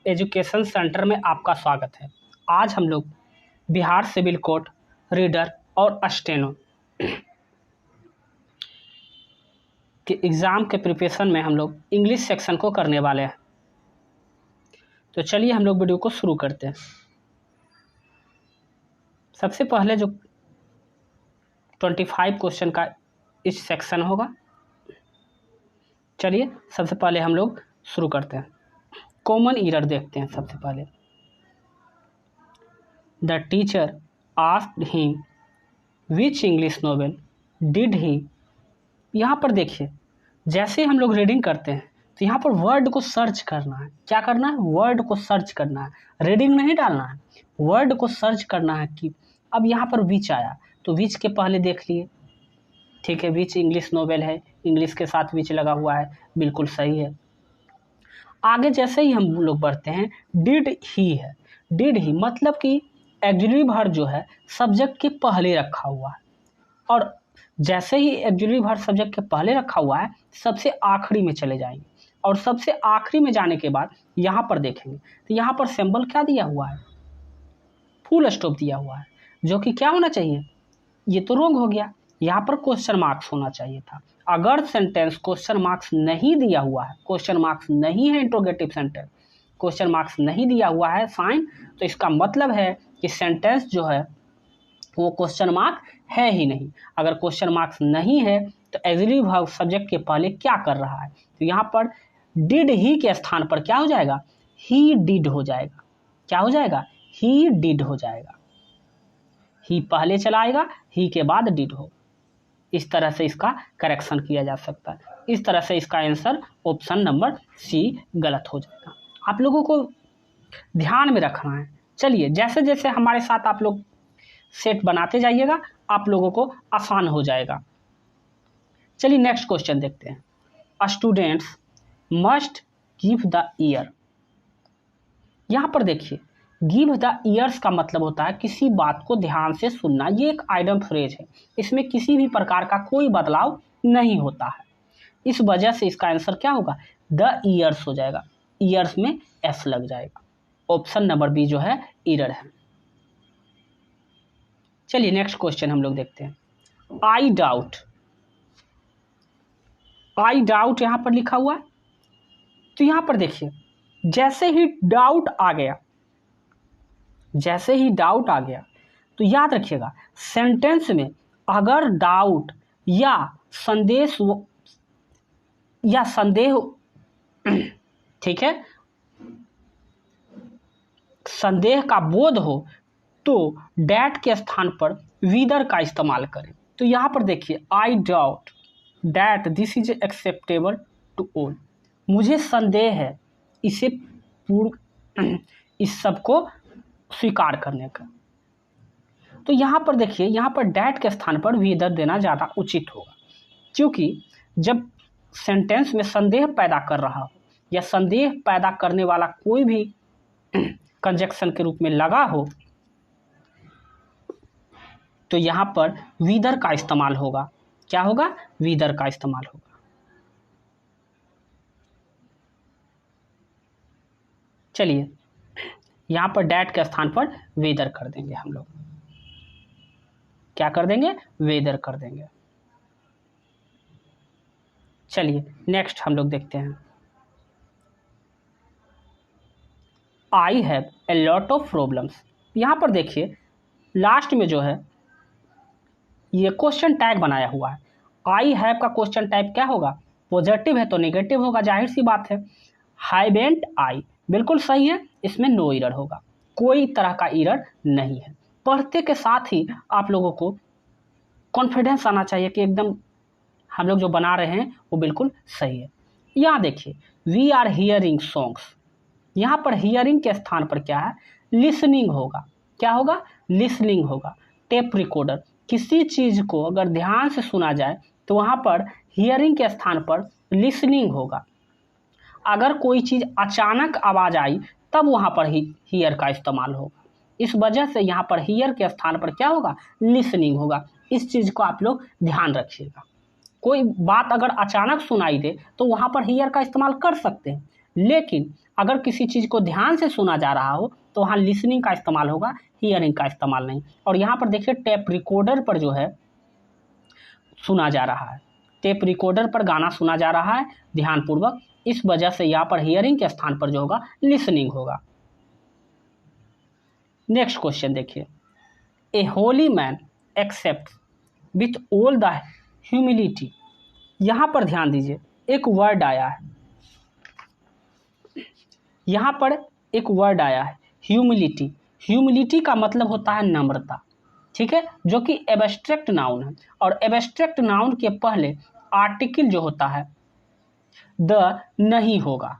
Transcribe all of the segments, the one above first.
Education centre में आपका स्वागत है। आज हम लोग बिहार सिविल कोड रीडर और स्टेनो के एग्ज़ाम के प्रिपरेशन में हम लोग इंग्लिश सेक्शन को करने वाले हैं। तो चलिए हम लोग वीडियो को शुरू करते हैं। सबसे पहले जो 25 क्वेश्चन का इस सेक्शन होगा, चलिए सबसे पहले हम लोग शुरू करते हैं। कॉमन एरर देखते हैं। सबसे पहले the teacher asked him which English novel did he. यहाँ पर देखिए, जैसे हम लोग रीडिंग करते हैं तो यहाँ पर वर्ड को सर्च करना है। क्या करना है? वर्ड को सर्च करना है, रीडिंग नहीं डालना है, वर्ड को सर्च करना है कि अब यहाँ पर विच आया तो विच के पहले देख लिए, ठीक है, विच इंग्लिश नॉवेल है, इंग्लिश के साथ विच लगा हुआ है, बिल्कुल सही है। आगे जैसे ही हम लोग बढ़ते हैं, डिड ही है। डिड ही मतलब कि ऑक्सिलरी वर्ब जो है सब्जेक्ट के पहले रखा हुआ है, और जैसे ही ऑक्सिलरी वर्ब सब्जेक्ट के पहले रखा हुआ है सबसे आखिरी में चले जाएंगे, और सबसे आखिरी में जाने के बाद यहाँ पर देखेंगे तो यहाँ पर सिंबल क्या दिया हुआ है? फुल स्टॉप दिया हुआ है, जो कि क्या होना चाहिए? ये तो रॉन्ग हो गया, यहाँ पर क्वेश्चन मार्क्स होना चाहिए था। अगर सेंटेंस क्वेश्चन मार्क्स नहीं दिया हुआ है, क्वेश्चन मार्क्स नहीं है, इंट्रोगेटिव सेंटेंस क्वेश्चन मार्क्स नहीं दिया हुआ है साइन, तो इसका मतलब है कि सेंटेंस जो है वो क्वेश्चन मार्क है ही नहीं। अगर क्वेश्चन मार्क्स नहीं है तो ऑक्सिलरी वर्ब सब्जेक्ट के पहले क्या कर रहा है? तो यहाँ पर डिड ही के स्थान पर क्या हो जाएगा? ही डिड हो जाएगा। क्या हो जाएगा? ही डिड हो जाएगा। ही पहले चला आएगा, ही के बाद डिड हो। इस तरह से इसका करेक्शन किया जा सकता है। इस तरह से इसका आंसर ऑप्शन नंबर सी गलत हो जाएगा। आप लोगों को ध्यान में रखना है। चलिए, जैसे जैसे हमारे साथ आप लोग सेट बनाते जाइएगा, आप लोगों को आसान हो जाएगा। चलिए नेक्स्ट क्वेश्चन देखते हैं। Students must give the year. यहाँ पर देखिए, गिव द ईयर्स का मतलब होता है किसी बात को ध्यान से सुनना। ये एक आइडम फ्रेज है, इसमें किसी भी प्रकार का कोई बदलाव नहीं होता है। इस वजह से इसका आंसर क्या होगा? द ईयर्स हो जाएगा। ईयर्स में एस लग जाएगा। ऑप्शन नंबर बी जो है एरर है। चलिए नेक्स्ट क्वेश्चन हम लोग देखते हैं। I doubt. आई डाउट यहाँ पर लिखा हुआ है, तो यहाँ पर देखिए, जैसे ही डाउट आ गया, जैसे ही डाउट आ गया तो याद रखिएगा, सेंटेंस में अगर डाउट या संदेह ठीक है, संदेह का बोध हो तो डैट के स्थान पर विदर का इस्तेमाल करें। तो यहाँ पर देखिए, I doubt that this is acceptable to all. मुझे संदेह है इसे इस सब को स्वीकार करने का। तो यहाँ पर देखिए, यहाँ पर डैट के स्थान पर विदर देना ज़्यादा उचित होगा, क्योंकि जब सेंटेंस में संदेह पैदा कर रहा हो या संदेह पैदा करने वाला कोई भी कंजक्शन के रूप में लगा हो तो यहाँ पर विदर का इस्तेमाल होगा। क्या होगा? विदर का इस्तेमाल होगा। चलिए, यहाँ पर डैट के स्थान पर वेदर कर देंगे हम लोग। क्या कर देंगे? वेदर कर देंगे। चलिए नेक्स्ट हम लोग देखते हैं। I have a lot of problems. यहाँ पर देखिए, लास्ट में जो है ये क्वेश्चन टैग बनाया हुआ है। आई हैव का क्वेश्चन टाइप क्या होगा? पॉजिटिव है तो नेगेटिव होगा, जाहिर सी बात है। हैवेंट आई बिल्कुल सही है, इसमें नो एरर होगा, कोई तरह का एरर नहीं है। पढ़ते के साथ ही आप लोगों को कॉन्फिडेंस आना चाहिए कि एकदम हम लोग जो बना रहे हैं वो बिल्कुल सही है। यहाँ देखिए, वी आर हियरिंग सॉन्ग्स। यहाँ पर हियरिंग के स्थान पर क्या है? लिसनिंग होगा। क्या होगा? लिसनिंग होगा। टेप रिकॉर्डर, किसी चीज़ को अगर ध्यान से सुना जाए तो वहाँ पर हियरिंग के स्थान पर लिसनिंग होगा। अगर कोई चीज़ अचानक आवाज़ आई तब वहाँ पर ही हियर का इस्तेमाल होगा। इस वजह से यहाँ पर हियर के स्थान पर क्या होगा? लिसनिंग होगा। इस चीज़ को आप लोग ध्यान रखिएगा। कोई बात अगर अचानक सुनाई दे तो वहाँ पर हियर का इस्तेमाल कर सकते हैं, लेकिन अगर किसी चीज़ को ध्यान से सुना जा रहा हो तो वहाँ लिसनिंग का इस्तेमाल होगा, हियरिंग का इस्तेमाल नहीं। और यहाँ पर देखिए टेप रिकॉर्डर पर जो है सुना जा रहा है, टेप रिकॉर्डर पर गाना सुना जा रहा है ध्यानपूर्वक, इस वजह से यहाँ पर हियरिंग के स्थान पर जो होगा लिसनिंग होगा। नेक्स्ट क्वेश्चन देखिए, a holy man accept with all the humility. यहाँ पर ध्यान दीजिए, एक वर्ड आया है, यहाँ पर एक वर्ड आया है ह्यूमिलिटी। ह्यूमिलिटी का मतलब होता है नम्रता, ठीक है, जो कि एब्स्ट्रैक्ट नाउन है। और एब्स्ट्रैक्ट नाउन के पहले आर्टिकल जो होता है द नहीं होगा,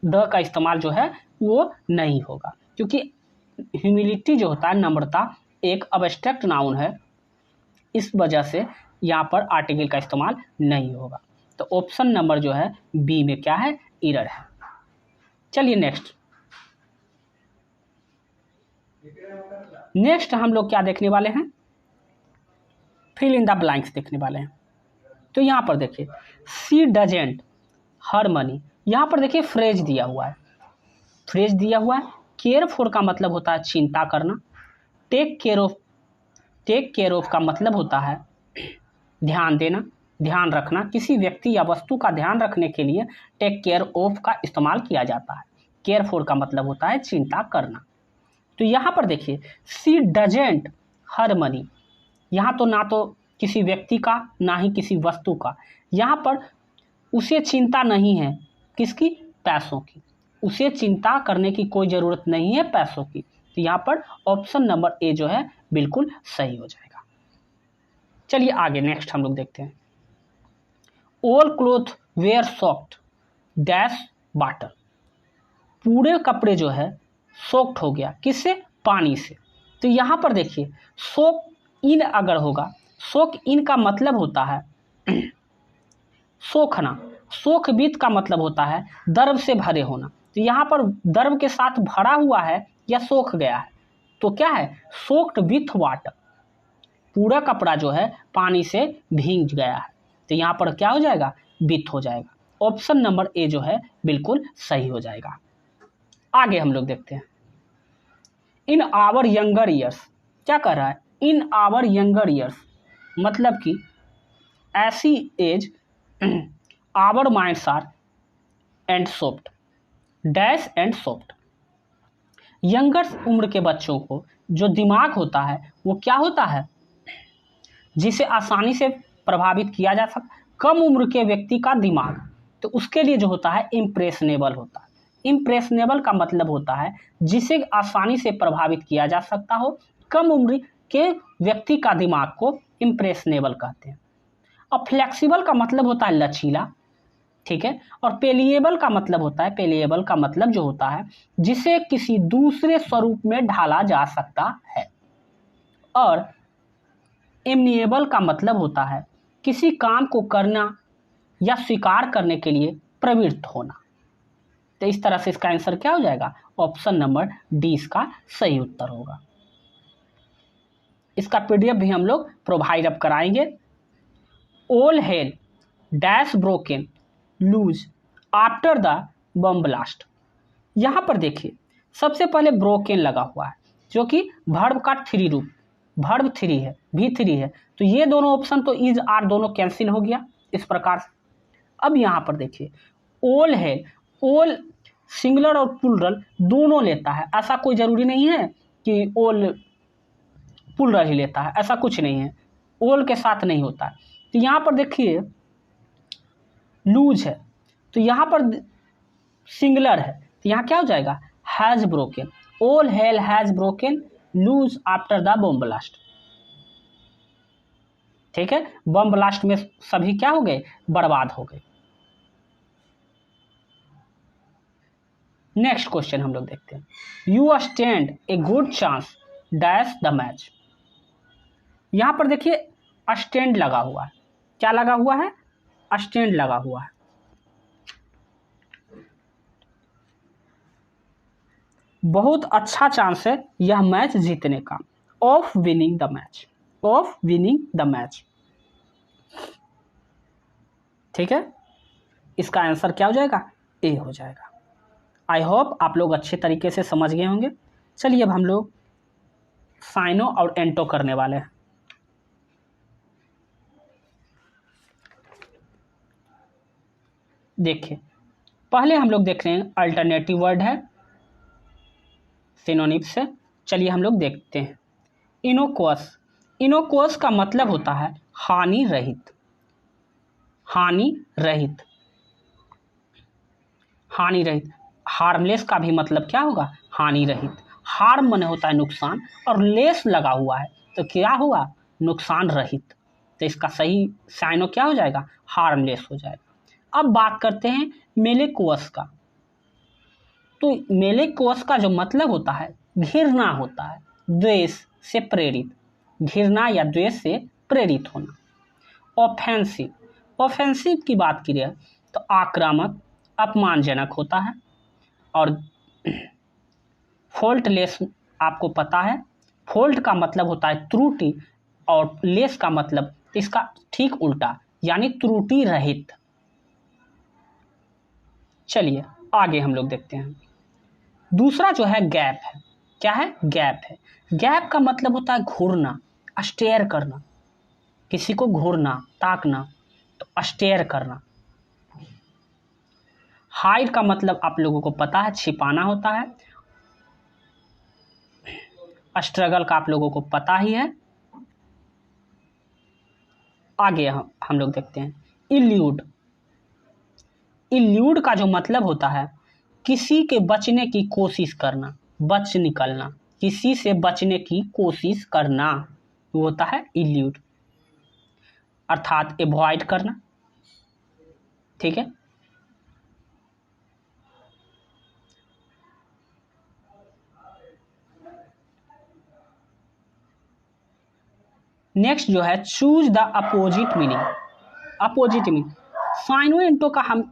द का इस्तेमाल जो है वो नहीं होगा, क्योंकि ह्यूमिलिटी जो होता है नम्रता एक एब्स्ट्रैक्ट नाउन है, इस वजह से यहाँ पर आर्टिकल का इस्तेमाल नहीं होगा। तो ऑप्शन नंबर जो है बी में क्या है, एरर है। चलिए नेक्स्ट हम लोग क्या देखने वाले हैं, फिल इन द ब्लैंक्स देखने वाले हैं। तो यहाँ पर देखिए सी डजेंट हर मनी, यहाँ पर देखिए फ्रेज दिया हुआ है, फ्रेज दिया हुआ है। केयर फॉर का मतलब होता है चिंता करना, टेक केयर ऑफ का मतलब होता है ध्यान देना, ध्यान रखना। किसी व्यक्ति या वस्तु का ध्यान रखने के लिए टेक केयर ऑफ का इस्तेमाल किया जाता है। केयर फॉर का मतलब होता है चिंता करना। तो यहाँ पर देखिए सी डजेंट हर मनी, यहाँ तो ना तो किसी व्यक्ति का ना ही किसी वस्तु का, यहाँ पर उसे चिंता नहीं है, किसकी, पैसों की। उसे चिंता करने की कोई ज़रूरत नहीं है पैसों की। तो यहाँ पर ऑप्शन नंबर ए जो है बिल्कुल सही हो जाएगा। चलिए आगे नेक्स्ट हम लोग देखते हैं, all cloth were soaked dash water. पूरे कपड़े जो है सोक्ड हो गया, किससे, पानी से। तो यहाँ पर देखिए सोक इन अगर होगा, सोक इन का मतलब होता है सोखना, सोख विथ का मतलब होता है द्रव से भरे होना। तो यहाँ पर द्रव के साथ भरा हुआ है या सोख गया है, तो क्या है, सोक्ड विथ वाटर। पूरा कपड़ा जो है पानी से भीग गया है, तो यहाँ पर क्या हो जाएगा, विथ हो जाएगा। ऑप्शन नंबर ए जो है बिल्कुल सही हो जाएगा। आगे हम लोग देखते हैं, इन आवर यंगर ईयर्स, क्या कह रहा है, इन आवर यंगर ईयर्स मतलब कि ऐसी age our minds are and soft dash and soft. Younger उम्र के बच्चों को जो दिमाग होता है वो क्या होता है, जिसे आसानी से प्रभावित किया जा सकता। कम उम्र के व्यक्ति का दिमाग तो उसके लिए जो होता है इम्प्रेशनेबल होता है। इम्प्रेशनेबल का मतलब होता है जिसे आसानी से प्रभावित किया जा सकता हो। कम उम्र के व्यक्ति का दिमाग को इम्प्रेशनेबल कहते हैं। अब फ्लेक्सिबल का मतलब होता है लचीला, ठीक है। और पेलिएबल का मतलब होता है, पेलिएबल का मतलब जो होता है जिसे किसी दूसरे स्वरूप में ढाला जा सकता है। और एमनिएबल का मतलब होता है किसी काम को करना या स्वीकार करने के लिए प्रवृत्त होना। तो इस तरह से इसका आंसर क्या हो जाएगा, ऑप्शन नंबर डी इसका सही उत्तर होगा। इसका पीडीएफ भी हम लोग प्रोवाइड अप कराएंगे। All hell dash broken loose after the bomb blast. यहाँ पर देखिए सबसे पहले ब्रोकन लगा हुआ है जो कि वर्ब का थ्री रूप, वर्ब थ्री है, V3 है। तो ये दोनों ऑप्शन तो इज आर दोनों कैंसिल हो गया इस प्रकार से। अब यहाँ पर देखिए ऑल है, ऑल सिंगुलर और प्लूरल दोनों लेता है, ऐसा कोई ज़रूरी नहीं है कि ऑल प्लूरल ही लेता है, ऐसा कुछ नहीं है, ऑल के साथ नहीं होता है। तो यहाँ पर देखिए लूज है, तो यहाँ पर सिंगुलर है, तो यहाँ क्या हो जाएगा, has broken. All hell has broken loose after the bomb blast, ठीक है। बम ब्लास्ट में सभी क्या हो गए, बर्बाद हो गए। नेक्स्ट क्वेश्चन हम लोग देखते हैं, you stand a good chance dash the match. यहां पर देखिए स्टैंड लगा हुआ है, क्या लगा हुआ है, स्टैंड लगा हुआ है। बहुत अच्छा चांस है यह मैच जीतने का, of winning the match, of winning the match, ठीक है। इसका आंसर क्या हो जाएगा, ए हो जाएगा। आई होप आप लोग अच्छे तरीके से समझ गए होंगे। चलिए अब हम लोग साइनो और एंटो करने वाले हैं। देखिए पहले हम लोग देख रहे हैं अल्टरनेटिव वर्ड है सिनोनिम्स से। चलिए हम लोग देखते हैं। इनोकुअस, इनोकुअस का मतलब होता है हानि रहित, हानि रहित, हानि रहित। हार्मलेस का भी मतलब क्या होगा? हानि रहित। हार्म माने होता है नुकसान और लेस लगा हुआ है तो क्या हुआ? नुकसान रहित। तो इसका सही साइनो क्या हो जाएगा? हार्मलेस हो जाएगा। अब बात करते हैं मेलेकुअस का। तो मेलेकुअस का जो मतलब होता है घृणा होता है, द्वेष से प्रेरित, घृणा या द्वेष से प्रेरित होना। ऑफेंसिव, ऑफेंसिव की बात की जाए तो आक्रामक, अपमानजनक होता है। और फॉल्टलेस आपको पता है, फॉल्ट का मतलब होता है त्रुटि और लेस का मतलब इसका ठीक उल्टा यानी त्रुटि रहित। चलिए आगे हम लोग देखते हैं। दूसरा जो है गैप है। क्या है? गैप है। गैप का मतलब होता है घूरना, स्टेयर करना, किसी को घूरना, ताकना, तो स्टेयर करना। हाइड का मतलब आप लोगों को पता है छिपाना होता है। स्ट्रगल का आप लोगों को पता ही है। आगे हम लोग देखते हैं इल्यूड। इल्यूड का जो मतलब होता है किसी के बचने की कोशिश करना, बच निकलना, किसी से बचने की कोशिश करना, वो होता है इल्यूड, अर्थात एवॉइड करना। ठीक है। नेक्स्ट जो है choose the opposite meaning. Opposite meaning syno anto का हम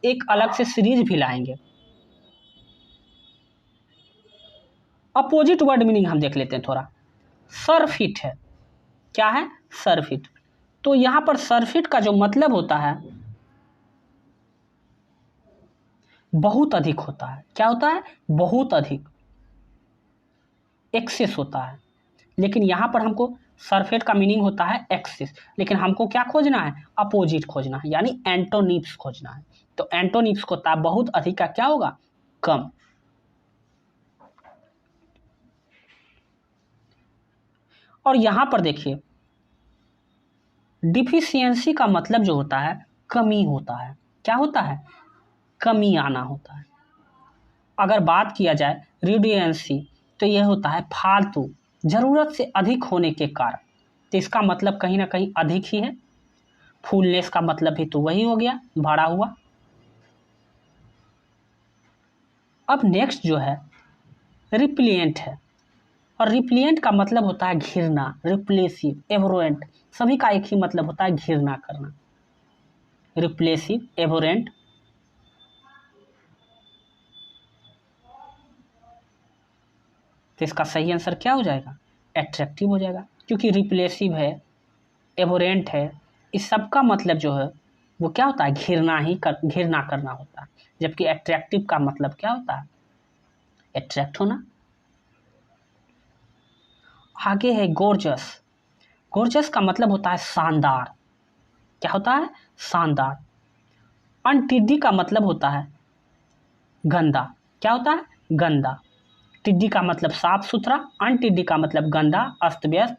एक अलग से सीरीज भी लाएंगे। अपोजिट वर्ड मीनिंग हम देख लेते हैं थोड़ा। सरफिट है। क्या है? सरफिट। तो यहां पर सरफिट का जो मतलब होता है बहुत अधिक होता है। क्या होता है? बहुत अधिक, एक्सेस होता है। लेकिन यहां पर हमको सरफेट का मीनिंग होता है एक्सेस, लेकिन हमको क्या खोजना है? अपोजिट खोजना है, यानी एंटोनिम्स खोजना है। तो एंटोनिम्स को होता है बहुत अधिक का क्या होगा? कम। और यहां पर देखिए डिफिशियंसी का मतलब जो होता है कमी होता है। क्या होता है? कमी आना होता है। अगर बात किया जाए रिडुएंसी तो यह होता है फालतू, जरूरत से अधिक होने के कारण। तो इसका मतलब कहीं ना कहीं अधिक ही है। फुलनेस का मतलब भी तो वही हो गया, भरा हुआ। अब नेक्स्ट जो है रिप्लिएंट है। और रिप्लिएंट का मतलब होता है घिरना, रिप्लेसिव, एवोरेंट, सभी का एक ही मतलब होता है घिरना करना। रिप्लेसिव, एवोरेंट। तो इसका सही आंसर क्या हो जाएगा? एट्रैक्टिव हो जाएगा, क्योंकि रिप्लेसिव है, एवोरेंट है, इस सब का मतलब जो है वो क्या होता है? घिरना करना होता है। जबकि एट्रैक्टिव का मतलब क्या होता है? एट्रैक्ट होना। आगे है गोर्जस। गोर्जस का मतलब होता है शानदार। क्या होता है? शानदार। अनटिड्डी का मतलब होता है गंदा। क्या होता है? गंदा। टिड्डी का मतलब साफ सुथरा, अनटिड्डी का मतलब गंदा, अस्त व्यस्त।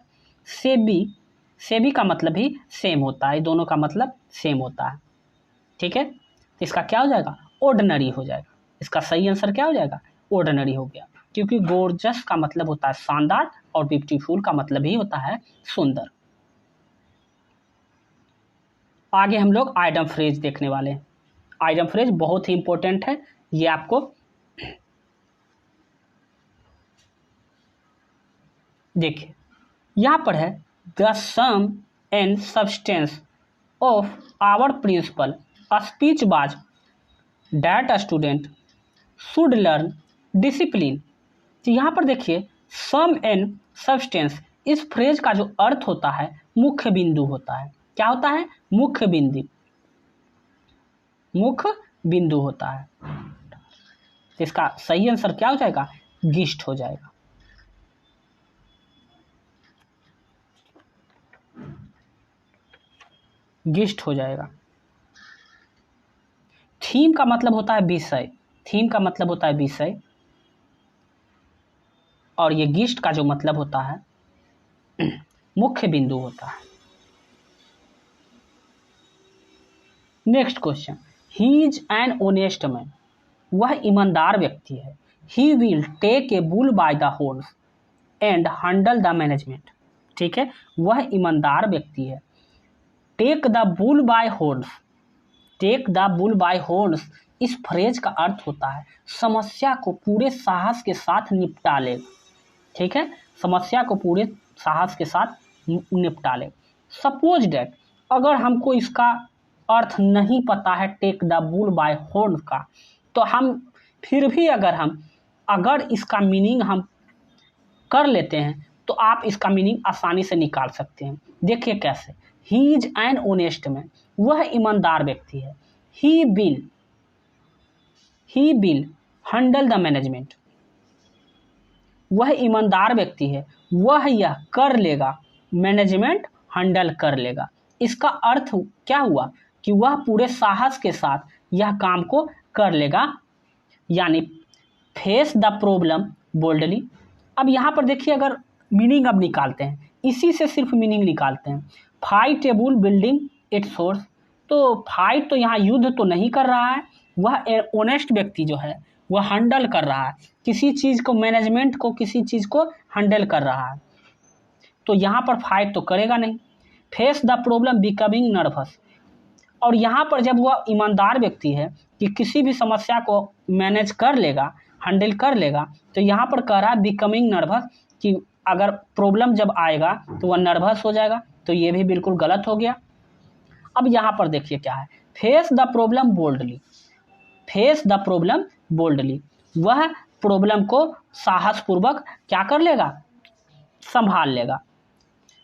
सेबी, सेबी का मतलब भी सेम होता है, दोनों का मतलब सेम होता है। ठीक है। तो इसका क्या हो जाएगा? ऑर्डिनरी हो जाएगा। इसका सही आंसर क्या हो जाएगा? ऑर्डिनरी हो गया, क्योंकि गोर्जस का मतलब होता है शानदार और ब्यूटीफुल का मतलब ही होता है सुंदर। आगे हम लोग आइटम फ्रेज देखने वाले हैं। आइटम फ्रेज बहुत ही इंपॉर्टेंट है, ये आपको देखिए यहां पर है the sum and substance of our principal speech was that student should learn discipline. तो यहाँ पर देखिए सम एंड सब्सटेंस, इस फ्रेज का जो अर्थ होता है मुख्य बिंदु होता है। क्या होता है? मुख्य बिंदु, मुख्य बिंदु होता है। तो इसका सही आंसर क्या हो जाएगा, गिस्ट हो जाएगा। गिस्ट हो जाएगा। थीम का मतलब होता है विषय, थीम का मतलब होता है विषय, और ये गिस्ट का जो मतलब होता है मुख्य बिंदु होता है। Next question, he is an honest man, वह ईमानदार व्यक्ति है। He will take a bull by the horns and handle the management. ठीक है, वह ईमानदार व्यक्ति है। Take the bull by horns, take the bull by horns, इस फ्रेज का अर्थ होता है समस्या को पूरे साहस के साथ निपटा ले। ठीक है, समस्या को पूरे साहस के साथ निपटा ले। सपोज डेट, अगर हमको इसका अर्थ नहीं पता है take the bull by horn का, तो हम फिर भी अगर इसका मीनिंग हम कर लेते हैं तो आप इसका मीनिंग आसानी से निकाल सकते हैं। देखिए कैसे, ही इज एन ओनेस्ट मैन, वह ईमानदार व्यक्ति है। He will handle the management, वह ईमानदार व्यक्ति है, वह यह कर लेगा, मैनेजमेंट हैंडल कर लेगा। इसका अर्थ क्या हुआ कि वह पूरे साहस के साथ यह काम को कर लेगा, यानी फेस द प्रॉब्लम बोल्डली। अब यहाँ पर देखिए, अगर मीनिंग अब निकालते हैं, इसी से सिर्फ मीनिंग निकालते हैं। Fight A bull building it's source, तो फाइट तो यहाँ युद्ध तो नहीं कर रहा है, वह ऑनेस्ट व्यक्ति जो है वह हैंडल कर रहा है किसी चीज़ को, मैनेजमेंट को, किसी चीज़ को हैंडल कर रहा है, तो यहाँ पर फाइट तो करेगा नहीं। Face the problem becoming nervous, और यहाँ पर जब वह ईमानदार व्यक्ति है कि किसी भी समस्या को मैनेज कर लेगा, हैंडल कर लेगा, तो यहाँ पर कह रहा है बिकमिंग नर्वस, कि अगर प्रॉब्लम जब आएगा तो वह नर्वस हो जाएगा, तो ये भी बिल्कुल गलत हो गया। अब यहाँ पर देखिए क्या है, face the problem boldly, face the problem boldly, वह प्रॉब्लम को साहसपूर्वक क्या कर लेगा, संभाल लेगा।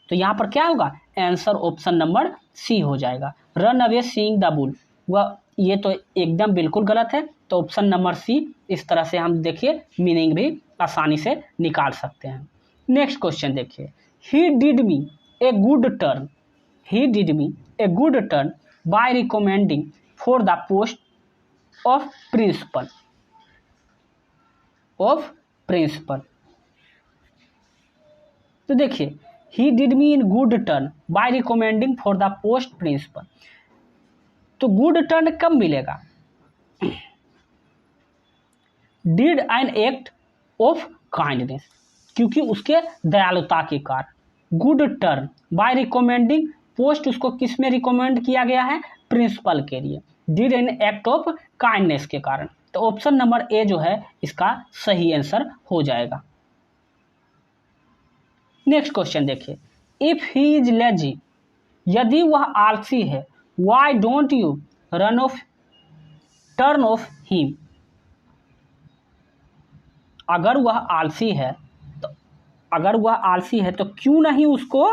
तो यहाँ पर क्या होगा, आंसर ऑप्शन नंबर सी हो जाएगा, run away seeing the bull. वह ये तो एकदम बिल्कुल गलत है, तो ऑप्शन नंबर सी, इस तरह से हम देखिए मीनिंग भी आसानी से निकाल सकते हैं। नेक्स्ट क्वेश्चन देखिए, he did me a good turn, he did me a good turn by recommending for the post of principal, of principal. तो देखिए, he did me in good turn by recommending for the post principal, तो good turn कब मिलेगा, did an act of kindness, क्योंकि उसके दयालुता के कारण। Good turn by recommending, post उसको किस में रिकमेंड किया गया है, प्रिंसिपल के लिए। Did an act of kindness के कारण, तो ऑप्शन नंबर ए जो है इसका सही आंसर हो जाएगा। नेक्स्ट क्वेश्चन देखिए, इफ ही इज लेजी, यदि वह आलसी है, why don't U turn off him, अगर वह आलसी है तो, अगर वह आलसी है तो क्यों नहीं उसको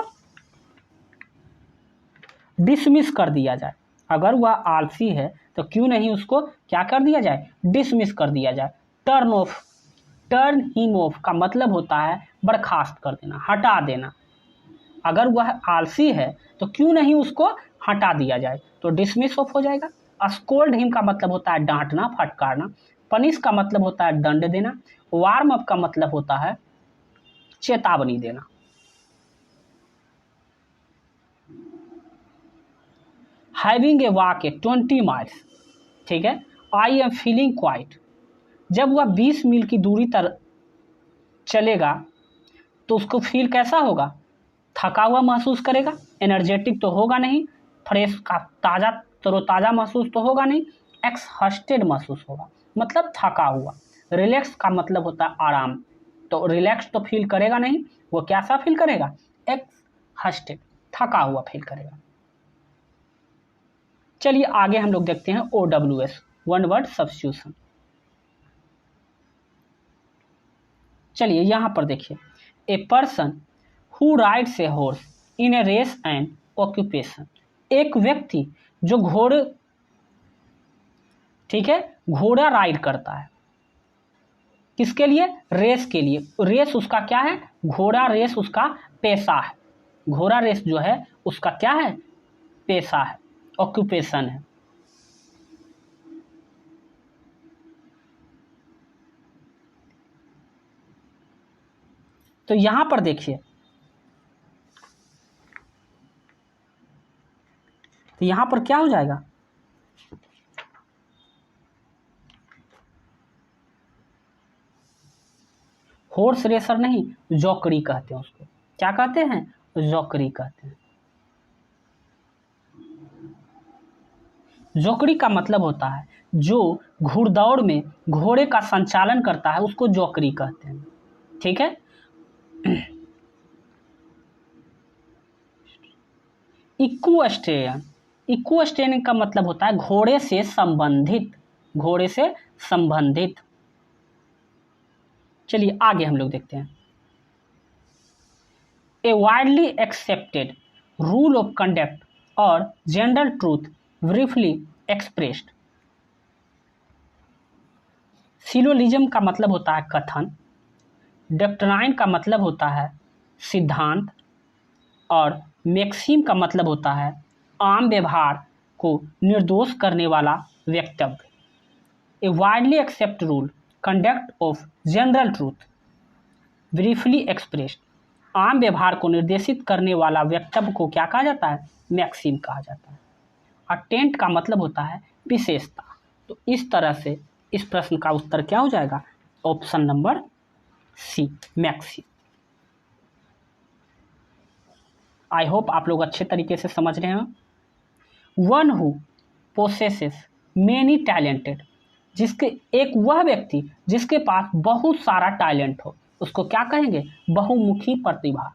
डिसमिस कर दिया जाए, अगर वह आलसी है तो क्यों नहीं उसको क्या कर दिया जाए, डिसमिस कर दिया जाए। Turn off, turn him of का मतलब होता है बर्खास्त कर देना, हटा देना। अगर वह आलसी है तो क्यों नहीं उसको हटा दिया जाए, तो डिसमिस ऑफ हो जाएगा। स्कोल्ड हिम का मतलब होता है डांटना, फटकारना। पनिश का मतलब होता है दंड देना। वार्म अप का मतलब होता है चेतावनी देना। Having a walk A 20 miles, ठीक है, आई एम फीलिंग क्वाइट, जब वह 20 मील की दूरी तक चलेगा तो उसको फील कैसा होगा, थका हुआ महसूस करेगा, एनर्जेटिक तो होगा नहीं, फ्रेश का ताज़ा तरोताज़ा महसूस तो होगा नहीं, एक्सहस्टेड महसूस होगा, मतलब थका हुआ। रिलैक्स का मतलब होता है आराम, तो रिलैक्स तो फील करेगा नहीं, वो कैसा फील करेगा, एक्सहस्टेड, थका हुआ फील करेगा। चलिए आगे हम लोग देखते हैं OWS, वन वर्ड सब्स्टिट्यूशन। चलिए यहाँ पर देखिए, a person who rides a horse in a race and occupation, एक व्यक्ति जो घोड़े, ठीक है, घोड़ा राइड करता है, किसके लिए? रेस के लिए। रेस उसका क्या है? घोड़ा रेस उसका पेशा है। घोड़ा रेस जो है उसका क्या है? पेशा है, ऑक्यूपेशन है। तो यहां पर देखिए, तो यहां पर क्या हो जाएगा? हॉर्स रेसर नहीं, जॉकरी कहते हैं उसको। क्या कहते हैं? जॉकरी कहते हैं। जॉकरी का मतलब होता है जो घुड़दौड़ में घोड़े का संचालन करता है, उसको जॉकरी कहते हैं। ठीक है। इक्वेस्ट्रियन, इक्वेस्ट्रियन का मतलब होता है घोड़े से संबंधित, घोड़े से संबंधित। चलिए आगे हम लोग देखते हैं। A widely accepted rule of conduct और general truth briefly expressed. Syllogism का मतलब होता है कथन, डॉक्ट्राइन का मतलब होता है सिद्धांत, और मैक्सिम का मतलब होता है आम व्यवहार को निर्दोष करने वाला वक्तव्य। A widely accept rule conduct of general truth briefly expressed. आम व्यवहार को निर्देशित करने वाला वक्तव्य को क्या कहा जाता है? मैक्सिम कहा जाता है। अटेंट का मतलब होता है विशेषता। तो इस तरह से इस प्रश्न का उत्तर क्या हो जाएगा? Option number C, maxim. I hope आप लोग अच्छे तरीके से समझ रहे हैं। One who possesses many talented, जिसके एक वह व्यक्ति जिसके पास बहुत सारा टैलेंट हो, उसको क्या कहेंगे? बहुमुखी प्रतिभा,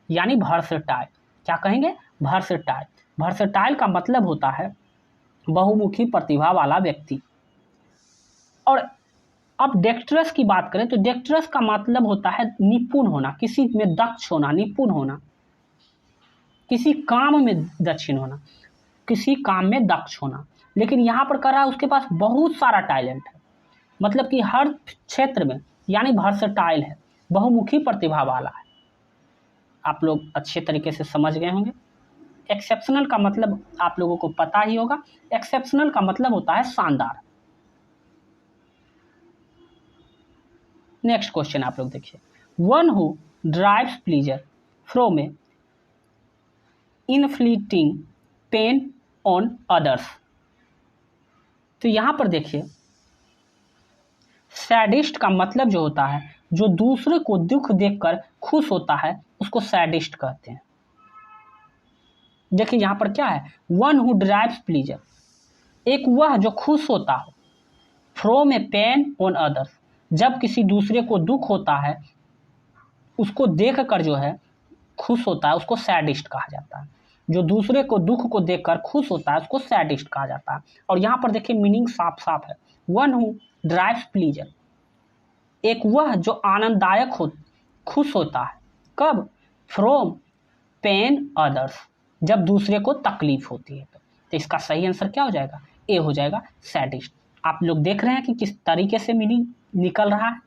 यानी वर्सेटाइल। क्या कहेंगे? वर्सेटाइल। वर्सेटाइल का मतलब होता है बहुमुखी प्रतिभा वाला व्यक्ति। और अब डेक्स्ट्रस की बात करें तो डेक्स्ट्रस का मतलब होता है निपुण होना, किसी में दक्ष होना, निपुण होना, किसी काम में दक्षिण होना, किसी काम में दक्ष होना। लेकिन यहाँ पर कह रहा है उसके पास बहुत सारा टैलेंट है, मतलब कि हर क्षेत्र में, यानी वर्सेटाइल है, बहुमुखी प्रतिभा वाला है। आप लोग अच्छे तरीके से समझ गए होंगे। एक्सेप्शनल का मतलब आप लोगों को पता ही होगा। एक्सेप्शनल का मतलब होता है शानदार। नेक्स्ट क्वेश्चन आप लोग देखिए। One who drives pleaser from A inflicting pain on others. तो यहां पर देखिए, सैडिस्ट का मतलब जो होता है जो दूसरे को दुख देखकर खुश होता है, उसको सैडिस्ट कहते हैं। देखिए यहां पर क्या है? वन हु ड्राइव्स प्लीजर, एक वह जो खुश होता हो, from A pain on others, जब किसी दूसरे को दुख होता है उसको देख कर जो है खुश होता है, उसको सैडिस्ट कहा जाता है। जो दूसरे को दुख को देखकर खुश होता है उसको सैडिस्ट कहा जाता है। और यहाँ पर देखिए मीनिंग साफ साफ है। वन हु ड्राइव्स प्लीजर, एक वह जो आनंददायक हो, खुश होता है। कब? फ्रॉम पेन अदर्स, जब दूसरे को तकलीफ होती है। तो इसका सही आंसर क्या हो जाएगा? ए हो जाएगा, सैडिस्ट। आप लोग देख रहे हैं कि किस तरीके से मीनिंग निकल रहा है।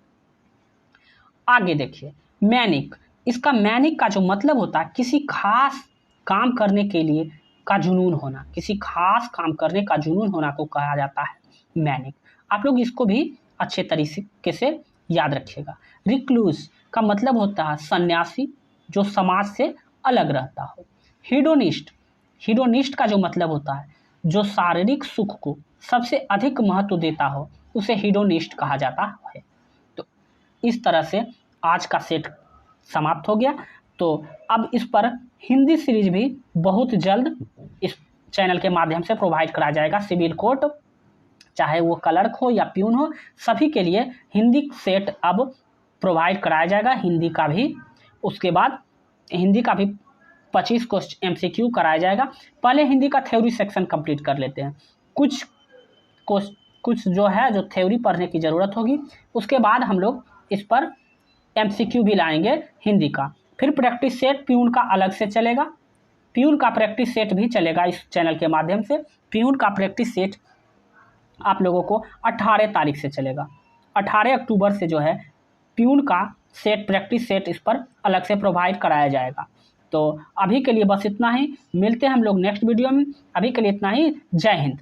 आगे देखिए, मैनिक। इसका मैनिक का जो मतलब होता है किसी खास काम करने के लिए का जुनून होना, किसी खास काम करने का जुनून होना को कहा जाता है मैनिक। आप लोग इसको भी अच्छे तरीके से याद रखिएगा। रिक्लूस का मतलब होता है सन्यासी, जो समाज से अलग रहता हो। हिडोनिस्ट, हिडोनिस्ट का जो मतलब होता है जो शारीरिक सुख को सबसे अधिक महत्व देता हो, उसे हिडोनिस्ट कहा जाता है। तो इस तरह से आज का सेट समाप्त हो गया। तो अब इस पर हिंदी सीरीज भी बहुत जल्द इस चैनल के माध्यम से प्रोवाइड कराया जाएगा। सिविल कोर्ट, चाहे वो क्लर्क हो या प्यून हो, सभी के लिए हिंदी सेट अब प्रोवाइड कराया जाएगा, हिंदी का भी। उसके बाद हिंदी का भी 25 क्वेश्चन MCQ कराया जाएगा। पहले हिंदी का थ्योरी सेक्शन कंप्लीट कर लेते हैं। कुछ जो है जो थ्योरी पढ़ने की ज़रूरत होगी, उसके बाद हम लोग इस पर MCQ भी लाएंगे हिंदी का। फिर प्रैक्टिस सेट प्यून का अलग से चलेगा, प्यून का प्रैक्टिस सेट भी चलेगा इस चैनल के माध्यम से। प्यून का प्रैक्टिस सेट आप लोगों को 18 तारीख से चलेगा। 18 अक्टूबर से जो है प्यून का सेट, प्रैक्टिस सेट इस पर अलग से प्रोवाइड कराया जाएगा। तो अभी के लिए बस इतना ही, मिलते हैं हम लोग नेक्स्ट वीडियो में। अभी के लिए इतना ही, जय हिंद।